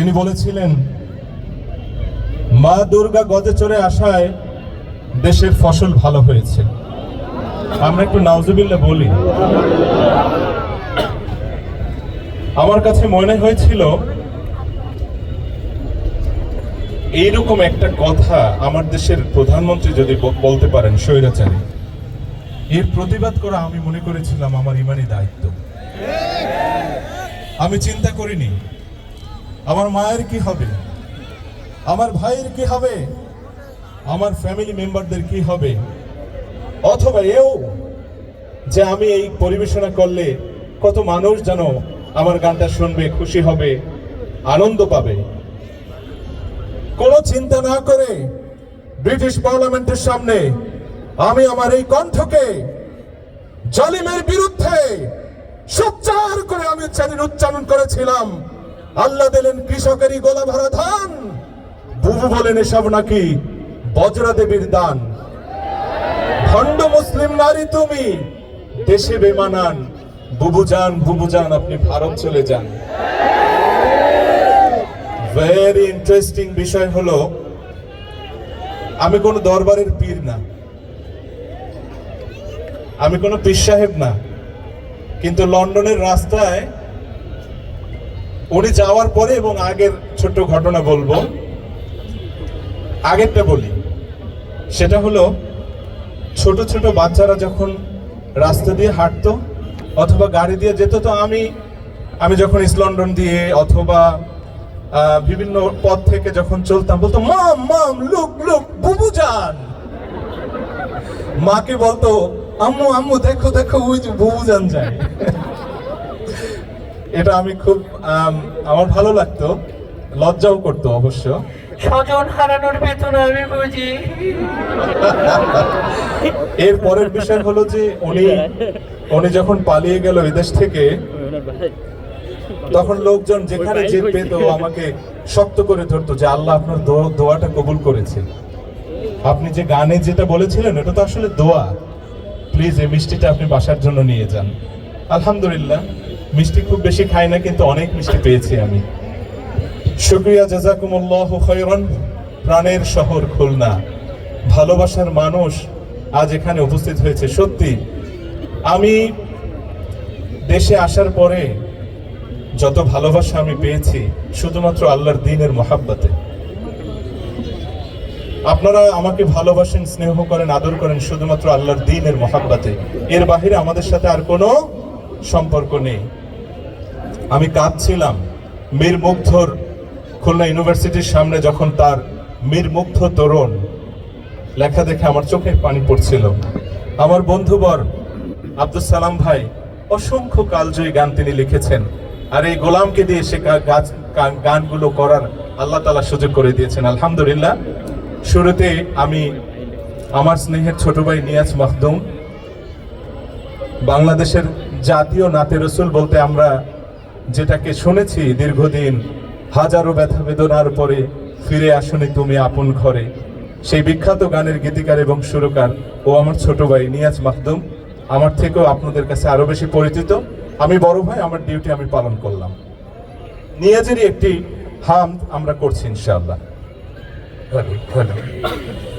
যিনি বলেছিলেন মা দুর্গা গজে চড়ে আসায় দেশের ফসল ভালো হয়েছে। আমরা একটু নাউজুবিল্লাহ বলি। আমার কাছে মনে হয়েছিল এইরকম একটা কথা আমার দেশের প্রধানমন্ত্রী যদি বলতে পারেন স্বৈরাচারী, এর প্রতিবাদ করা আমি মনে করেছিলাম আমার ইমানি দায়িত্ব। আমি চিন্তা করিনি আমার মায়ের কি হবে, আমার ভাইয়ের কি হবে, আমার ফ্যামিলি মেম্বারদের কি হবে, অথবা এও যে আমি এই পরিবেশনা করলে কত মানুষ যেন আমার গানটা শুনবে, খুশি হবে, আনন্দ পাবে। কোনো চিন্তা না করে ব্রিটিশ পার্লামেন্টের সামনে আমি আমার এই কণ্ঠকে জালিমের বিরুদ্ধে সোচ্চার করে আমি সেদিন উচ্চারণ করেছিলাম, আল্লাহ দিলেন কৃষকেরই গোলা ভরা ধান, বুবু বলেন এসব নাকি বজরা দেবীর দান। ভণ্ড মুসলিম নারী তুমি দেশে বেমানান, বুবু যান আপনি ভারত চলে যান। ভেরি ইন্টারেস্টিং বিষয় হলো আমি কোন দরবারের পীর না, আমি কোন পীর সাহেব না, কিন্তু লন্ডনের রাস্তায় উনি যাওয়ার পরে এবং আগের ছোট্ট ঘটনা বলবো। আগেরটা বলি, সেটা হলো ছোট ছোট বাচ্চারা যখন রাস্তা দিয়ে হাঁটতো অথবা গাড়ি দিয়ে যেত, তো আমি যখন ইস্ট লন্ডন দিয়ে অথবা বিভিন্ন পথ থেকে যখন চলতাম বলতো মাম মাম লুক লুক বুবু যান। মাকে বলতো আম্মু আম্মু দেখো দেখো ওই যে বুবু যান যায়। এটা আমি খুব আমার ভালো লাগতো, লজ্জাও করতো অবশ্য। স্বজন হারানোর বেদনা আমি বুঝি। এর পরের বিষয় হলো যে উনি যখন পালিয়ে গেল বিদেশ থেকে, তখন লোকজন যেখানে যে পেত আমাকে শক্ত করে ধরতো যে আল্লাহ আপনার দোয়াটা কবুল করেছে, আপনি যে গানে যেটা বলেছিলেন এটা তো আসলে দোয়া, প্লিজ এই মিষ্টিটা আপনি বাসার জন্য নিয়ে যান। আলহামদুলিল্লাহ, মিষ্টি খুব বেশি খাই না, কিন্তু অনেক মিষ্টি পেয়েছি আমি। শুকরিয়া, জাযাকুমুল্লাহু খায়রান। প্রাণের শহর খুলনা, ভালোবাসার মানুষ আজ এখানে উপস্থিত হয়েছে। সত্যি আমি দেশে আসার পরে যত ভালোবাসা আমি পেয়েছি শুধুমাত্র আল্লাহর দ্বীনের মহাব্বতে। আপনারা আমাকে ভালোবাসেন, স্নেহ করেন, আদর করেন শুধুমাত্র আল্লাহর দ্বীনের মহাব্বতে। এর বাহিরে আমাদের সাথে আর কোনো সম্পর্ক নেই। আমি কাঁদছিলাম মীর মুগ্ধর খুলনা ইউনিভার্সিটির সামনে, যখন তার মীর মুগ্ধ তরুণ লেখা দেখে আমার চোখের পানি পড়ছিল। আমার বন্ধুবর আব্দুল সালাম ভাই অসংখ্য কালজয়ী গান তিনি লিখেছেন, আর এই গোলামকে দিয়ে সে গানগুলো করার আল্লাহ তাআলা সুযোগ করে দিয়েছেন। আলহামদুলিল্লাহ। শুরুতে আমি আমার স্নেহের ছোট ভাই নিয়াজ মাখদুম, বাংলাদেশের জাতীয় নাতে রসুল বলতে আমরা যেটাকে শুনেছি দীর্ঘদিন, হাজারো ব্যথা বেদনার পরে ফিরে আসনি তুমি আপন ঘরে, সেই বিখ্যাত গানের গীতিকার এবং সুরকার ও আমার ছোট ভাই নিয়াজ মাখদুম। আমার থেকেও আপনাদের কাছে আরো বেশি পরিচিত। আমি বড় ভাই, আমার ডিউটি আমি পালন করলাম। নিয়াজেরই একটি হামদ আমরা করছি ইনশাআল্লাহ।